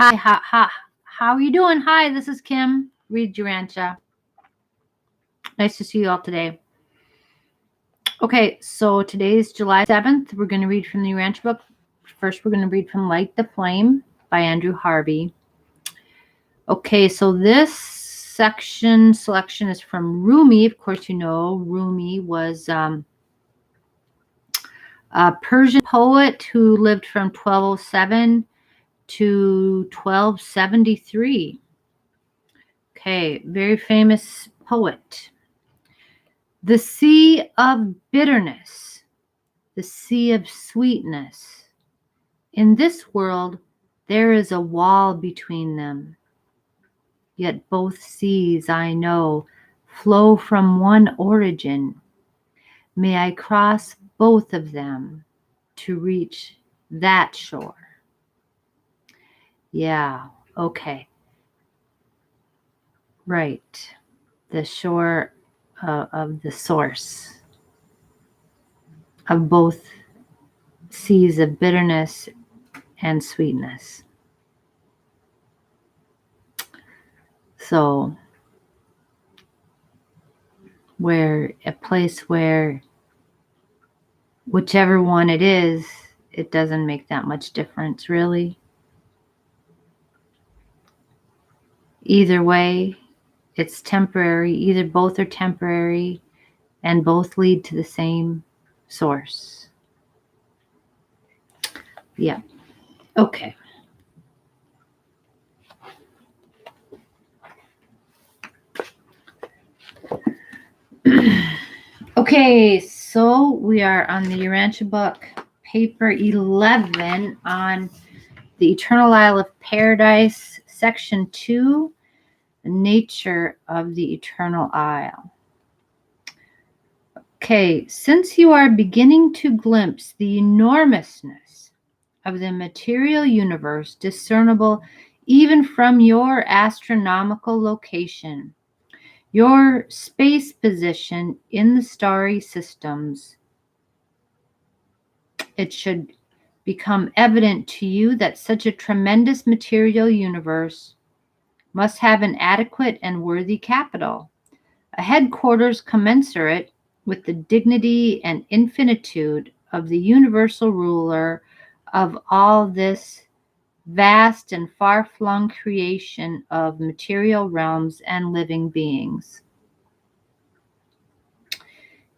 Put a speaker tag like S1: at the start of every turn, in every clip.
S1: How are you doing? Hi, this is Kim, Reads Urantia. Nice to see you all today. Okay, so today's July 7th. We're going to read from the Urantia book. First, we're going to read from Light the Flame by Andrew Harvey. Okay, so this selection is from Rumi. Of course, you know Rumi was a Persian poet who lived from 1207 to 1273. Okay, very famous poet. The sea of bitterness, the sea of sweetness. In this world, there is a wall between them. Yet both seas, I know, flow from one origin. May I cross both of them to reach that shore. Yeah, okay. Right. The shore of the source of both seas of bitterness and sweetness. So, where a place where whichever one it is, it doesn't make that much difference, really. Either way, it's temporary. Either both are temporary and both lead to the same source. Yeah. Okay. Okay, so we are on the Urantia book, paper 11, on the Eternal Isle of Paradise, section 2, the nature of the Eternal Isle. Okay, since you are beginning to glimpse the enormousness of the material universe discernible even from your astronomical location, your space position in the starry systems, it should become evident to you that such a tremendous material universe must have an adequate and worthy capital, a headquarters commensurate with the dignity and infinitude of the universal ruler of all this vast and far-flung creation of material realms and living beings.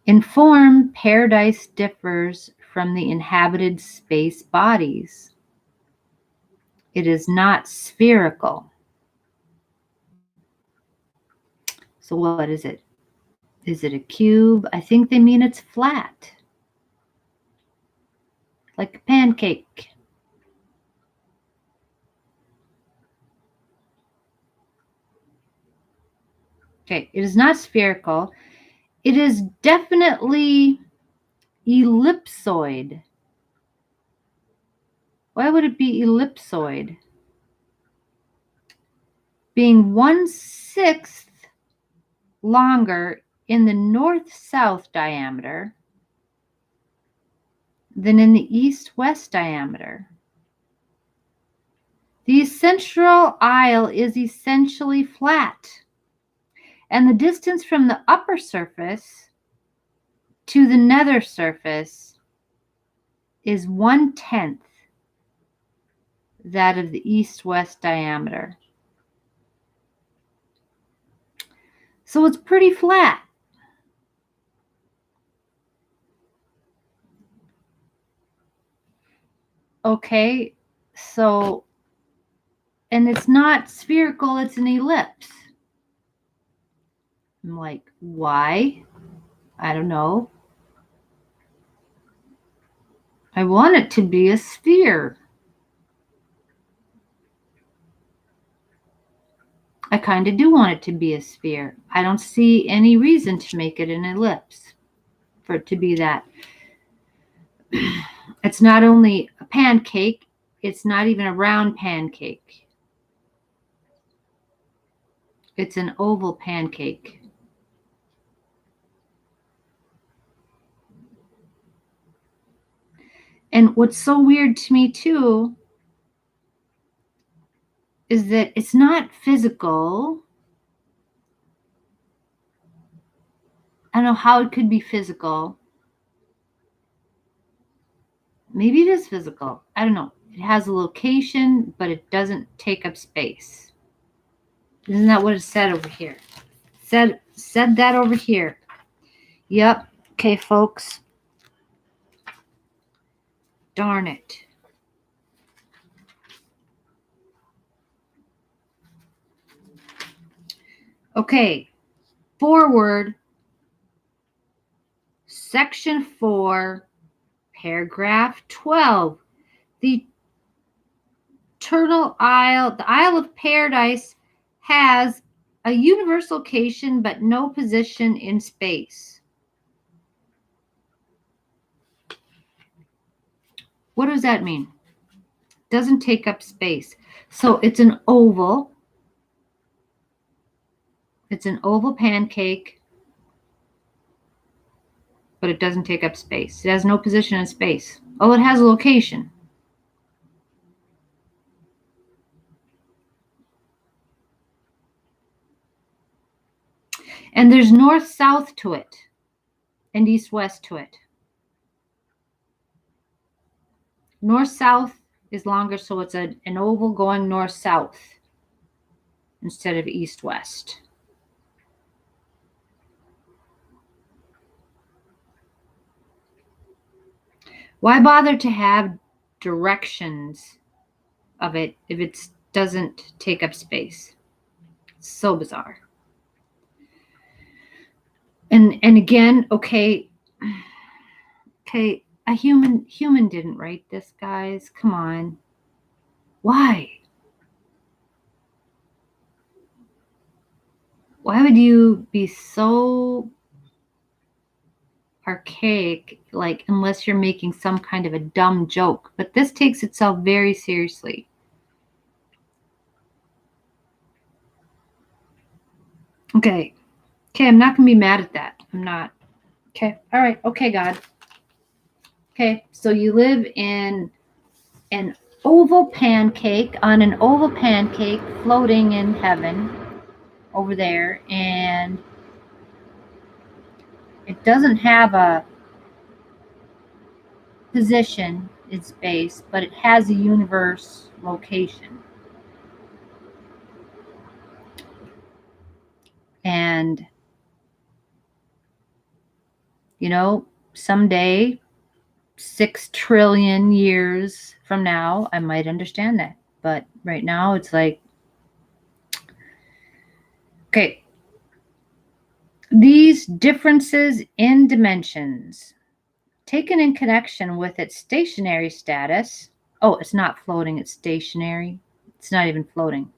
S1: In form, paradise differs from the inhabited space bodies. It is not spherical. So what is it? Is it a cube? I think they mean it's flat, like a pancake. Okay, it is not spherical. It is definitely ellipsoid. Why would it be ellipsoid? Being 1/6 longer in the north-south diameter than in the east-west diameter. The central isle is essentially flat, and the distance from the upper surface to the nether surface is 1/10 that of the east-west diameter. So it's pretty flat. Okay, so, and it's not spherical, it's an ellipse. I'm like, why? I don't know. I want it to be a sphere. I kind of do want it to be a sphere. I don't see any reason to make it an ellipse, for it to be that. It's not only a pancake, it's not even a round pancake. It's an oval pancake. And what's so weird to me too is that it's not physical. I don't know how it could be physical. Maybe it is physical. I don't know. It has a location, but it doesn't take up space. Isn't that what it said over here? Said that over here. Yep. Okay, folks. Darn it. Okay. Forward. Section 4, paragraph 12. The the Isle of Paradise, has a universal location but no position in space. What does that mean? Doesn't take up space. So it's an oval. It's an oval pancake, but it doesn't take up space. It has no position in space. Oh, it has a location. And there's north-south to it and east-west to it. North-south is longer, so it's an oval going north-south instead of east-west. Why bother to have directions of it if it doesn't take up space? It's so bizarre. And again, okay, a human didn't write this, guys. Come on. Why? Why would you be so archaic, like, unless you're making some kind of a dumb joke? But this takes itself very seriously. Okay, I'm not gonna be mad at that. I'm not. Okay, all right. Okay, God. Okay, so you live in an oval pancake, on an oval pancake floating in heaven over there, and it doesn't have a position in space, but it has a universe location. And, someday, 6 trillion years from now, I might understand that. But right now, it's like, okay, these differences in dimensions, taken in connection with its stationary status. Oh, it's not floating, it's stationary. It's not even floating.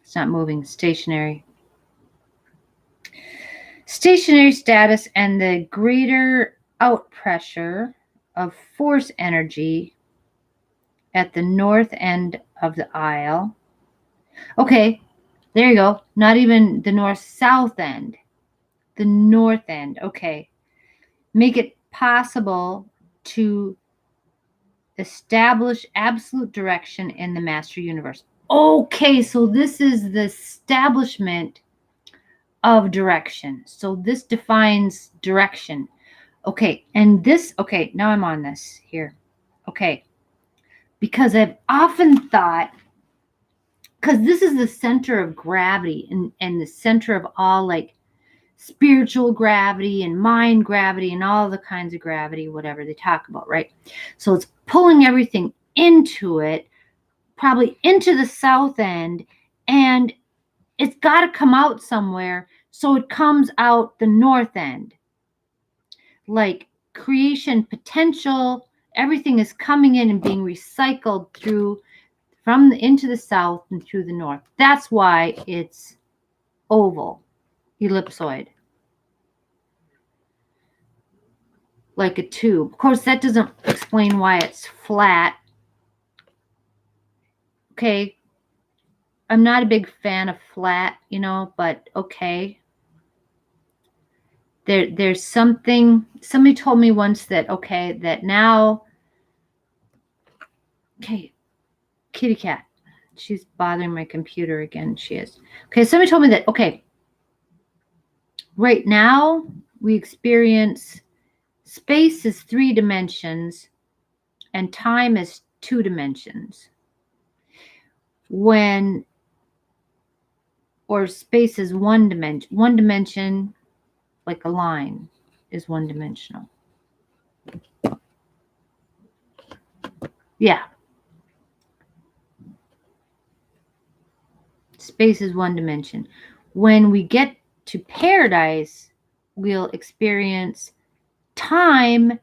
S1: It's not moving, it's stationary. Stationary status and the greater out pressure of force energy at the north end of the isle. Okay, there you go. Not even the north-south end. The north end. Okay. Make it possible to establish absolute direction in the master universe. Okay, so this is the establishment of direction. So this defines direction. Okay, and this, okay, now I'm on this here. Okay, because I've often thought, because this is the center of gravity and the center of all, like, spiritual gravity and mind gravity and all the kinds of gravity, whatever they talk about, right? So it's pulling everything into it, probably into the south end, and it's got to come out somewhere. So it comes out the north end. Like creation potential, everything is coming in and being recycled through into the south and through the north. That's why it's oval, ellipsoid, like a tube. Of course, that doesn't explain why it's flat. Okay, I'm not a big fan of flat, but okay. There's something, somebody told me once that, okay, that now, okay, kitty cat. She's bothering my computer again. She is. Okay, somebody told me that, okay, right now we experience space is 3 dimensions and time is 2 dimensions. Or space is 1 dimension. 1 dimension, like a line, is 1 dimensional. Yeah. Space is 1 dimension. When we get to paradise, we'll experience time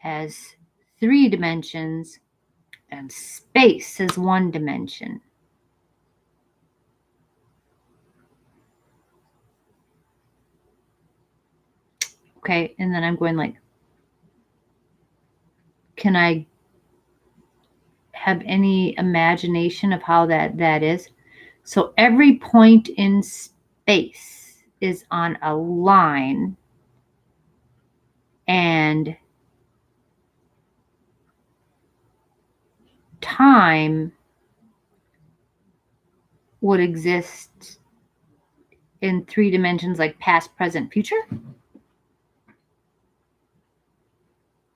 S1: as 3 dimensions and space as 1 dimension. Okay, and then I'm going like, can I have any imagination of how that is? So every point in space is on a line, and time would exist in 3 dimensions, like past, present, future.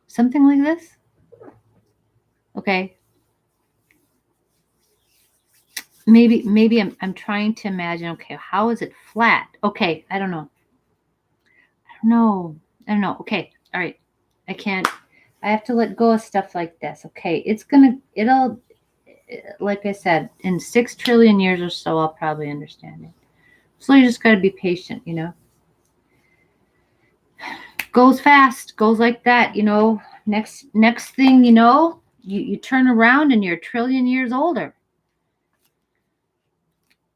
S1: Something like this. Okay. Maybe I'm trying to imagine, okay, how is it flat? Okay, I don't know. I don't know. Okay, all right. I have to let go of stuff like this. Okay, it'll, like I said, in 6 trillion years or so, I'll probably understand it. So you just got to be patient, you know. Goes fast, goes like that, you know. Next thing you know, you turn around and you're 1 trillion years older.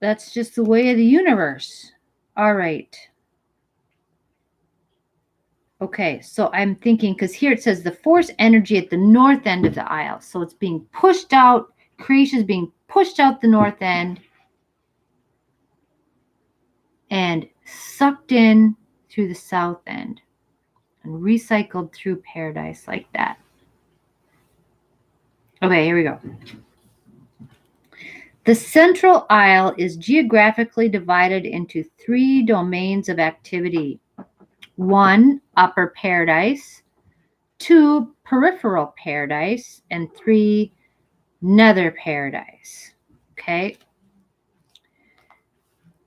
S1: That's just the way of the universe. All right. Okay, so I'm thinking, because here it says the force energy at the north end of the aisle. So it's being pushed out. Creation is being pushed out the north end and sucked in through the south end and recycled through paradise like that. Okay, here we go. The central aisle is geographically divided into 3 domains of activity. 1, upper paradise. 2, peripheral paradise. And 3, nether paradise. Okay.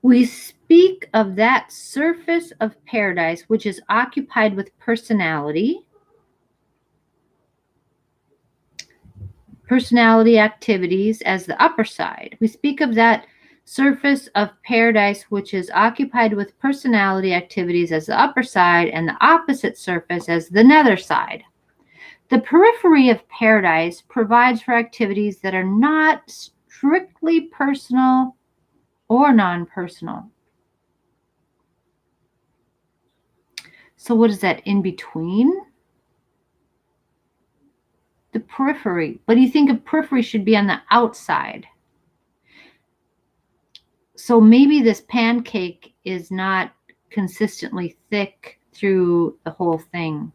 S1: We speak of that surface of paradise which is occupied with personality activities as the upper side. We speak of that surface of paradise which is occupied with personality activities as the upper side, and the opposite surface as the nether side. The periphery of paradise provides for activities that are not strictly personal or non-personal. So what is that in between? The periphery. But you think of periphery should be on the outside. So maybe this pancake is not consistently thick through the whole thing.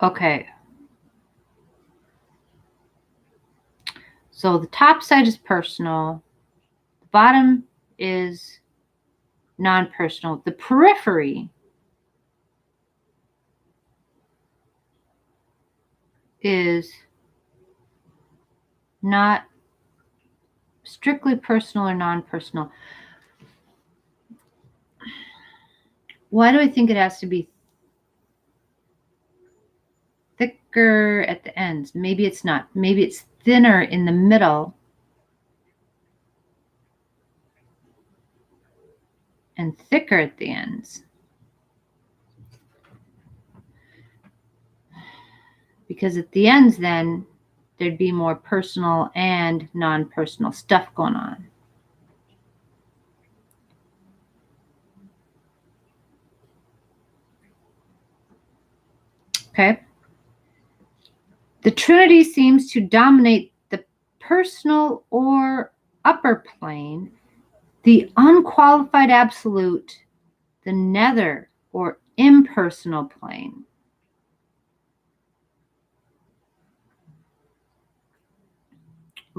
S1: Okay. So the top side is personal. The bottom is non-personal. The periphery is not strictly personal or non-personal. Why do I think it has to be thicker at the ends? Maybe it's not. Maybe it's thinner in the middle and thicker at the ends. Because at the ends, then, there'd be more personal and non-personal stuff going on. Okay. The Trinity seems to dominate the personal or upper plane, the unqualified absolute, the nether or impersonal plane.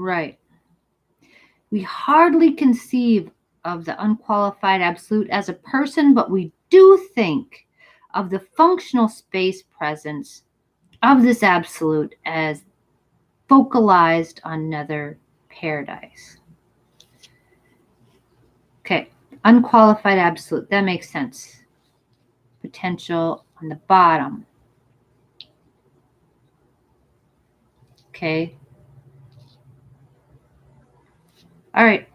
S1: Right. We hardly conceive of the unqualified absolute as a person, but we do think of the functional space presence of this absolute as focalized on another paradise. Okay, unqualified absolute, that makes sense. Potential on the bottom. Okay. All right.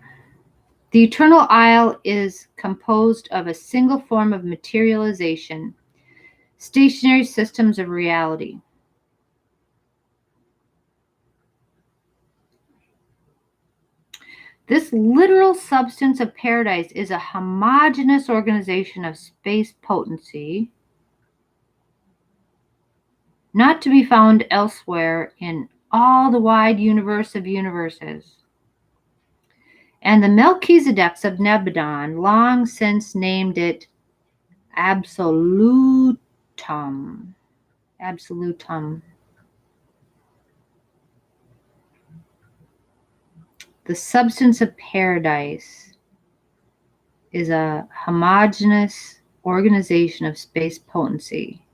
S1: The eternal isle is composed of a single form of materialization, stationary systems of reality. This literal substance of paradise is a homogeneous organization of space potency, not to be found elsewhere in all the wide universe of universes. And the Melchizedeks of Nebadon long since named it absolutum. Absolutum. The substance of paradise is a homogeneous organization of space potency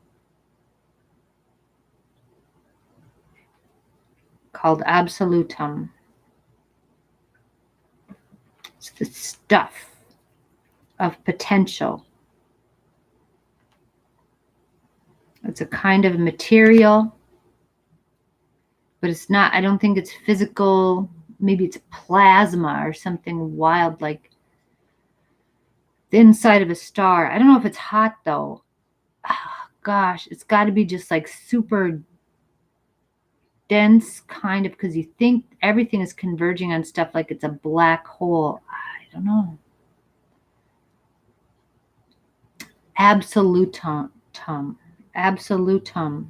S1: called absolutum. It's the stuff of potential. It's a kind of material, but it's not, I don't think it's physical. Maybe it's plasma or something wild like the inside of a star. I don't know if it's hot though. Oh, gosh, it's got to be just like super dense kind of, because you think everything is converging on stuff like it's a black hole. I don't know. Absolutum. Absolutum.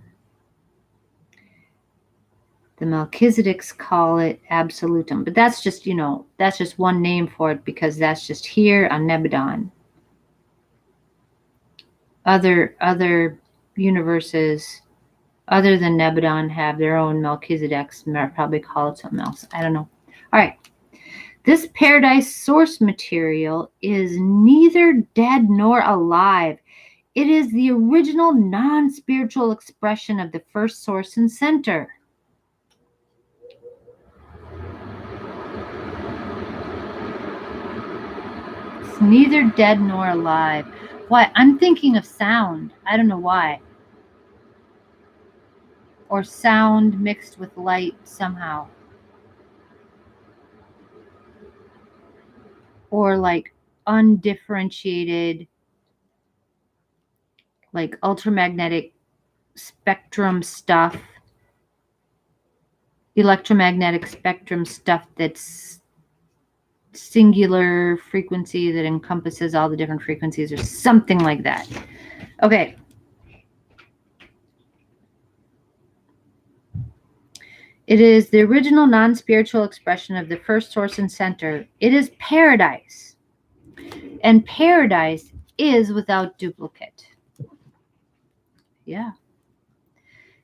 S1: The Melchizedeks call it absolutum, but that's just, that's just one name for it because that's just here on Nebadon. Other universes other than Nebadon have their own Melchizedeks, and probably call it something else. I don't know. All right. This paradise source material is neither dead nor alive. It is the original non-spiritual expression of the first source and center. It's neither dead nor alive. Why? I'm thinking of sound. I don't know why. Or sound mixed with light somehow. Or like undifferentiated, like ultramagnetic spectrum stuff, electromagnetic spectrum stuff that's singular frequency that encompasses all the different frequencies or something like that. Okay. It is the original non-spiritual expression of the first source and center. It is paradise. And paradise is without duplicate. Yeah.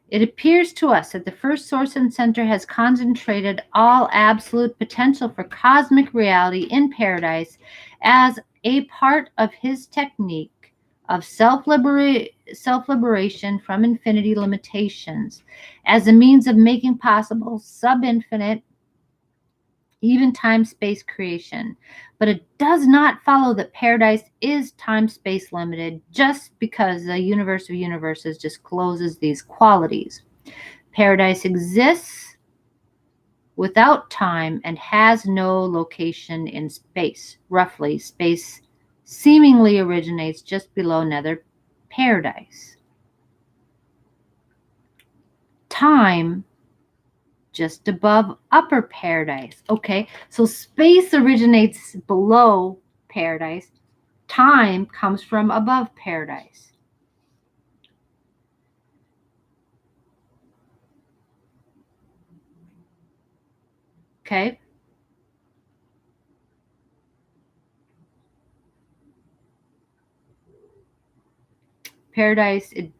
S1: It appears to us that the first source and center has concentrated all absolute potential for cosmic reality in paradise as a part of his technique of self-liberation from infinity limitations, as a means of making possible sub-infinite, even time-space creation. But it does not follow that paradise is time-space limited just because the universe of universes discloses these qualities. Paradise exists without time and has no location in space. Roughly, space seemingly originates just below nether paradise. Time just above upper paradise. Okay, so space originates below paradise. Time comes from above paradise. Okay. Paradise, it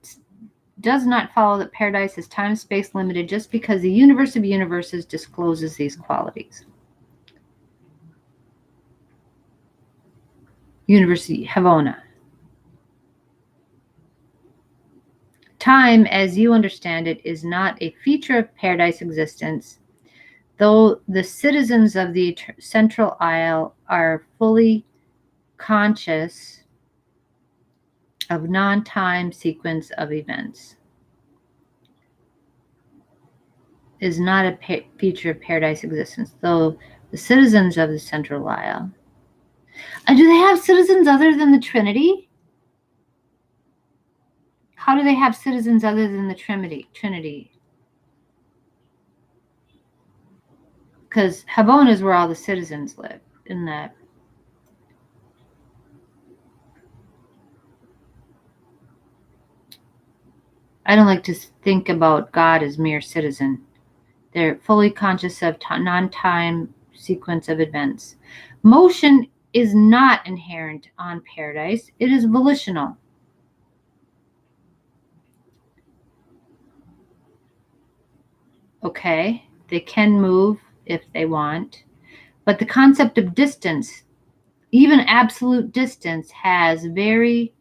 S1: does not follow that paradise is time-space limited just because the universe of universes discloses these qualities. University Havana. Time, as you understand it, is not a feature of paradise existence, though the citizens of the Central Isle are fully conscious of non-time sequence of events. Is not a feature of paradise existence, though the citizens of the Central Isle. Do they have citizens other than the Trinity? How do they have citizens other than the Trinity? Because Havana is where all the citizens live, isn't that? I don't like to think about God as mere citizen. They're fully conscious of non-time sequence of events. Motion is not inherent on paradise. It is volitional. Okay, they can move if they want, but the concept of distance, even absolute distance, has very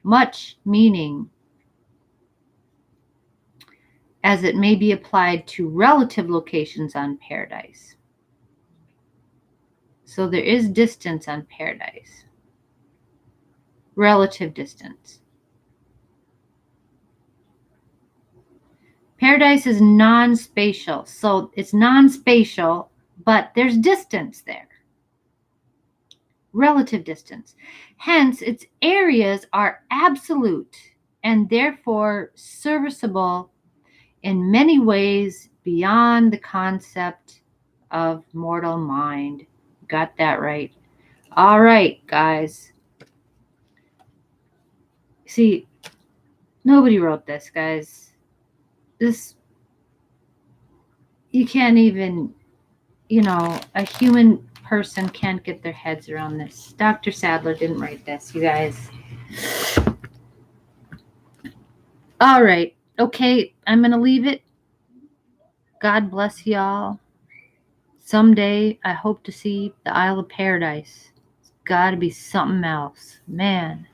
S1: much meaning as it may be applied to relative locations on paradise. So there is distance on paradise, relative distance. Paradise is non-spatial, so it's non-spatial, but there's distance there, relative distance. Hence, its areas are absolute and therefore serviceable in many ways beyond the concept of mortal mind. Got that right. All right, guys. See, nobody wrote this, guys. This, you can't even, a human person can't get their heads around this. Dr. Sadler didn't write this, you guys. All right. Okay, I'm going to leave it. God bless y'all. Someday, I hope to see the Isle of Paradise. It's got to be something else. Man.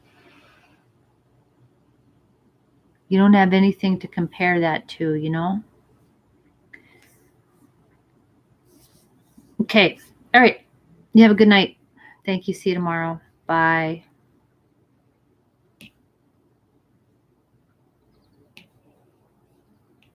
S1: You don't have anything to compare that to, Okay. All right. You have a good night. Thank you. See you tomorrow. Bye.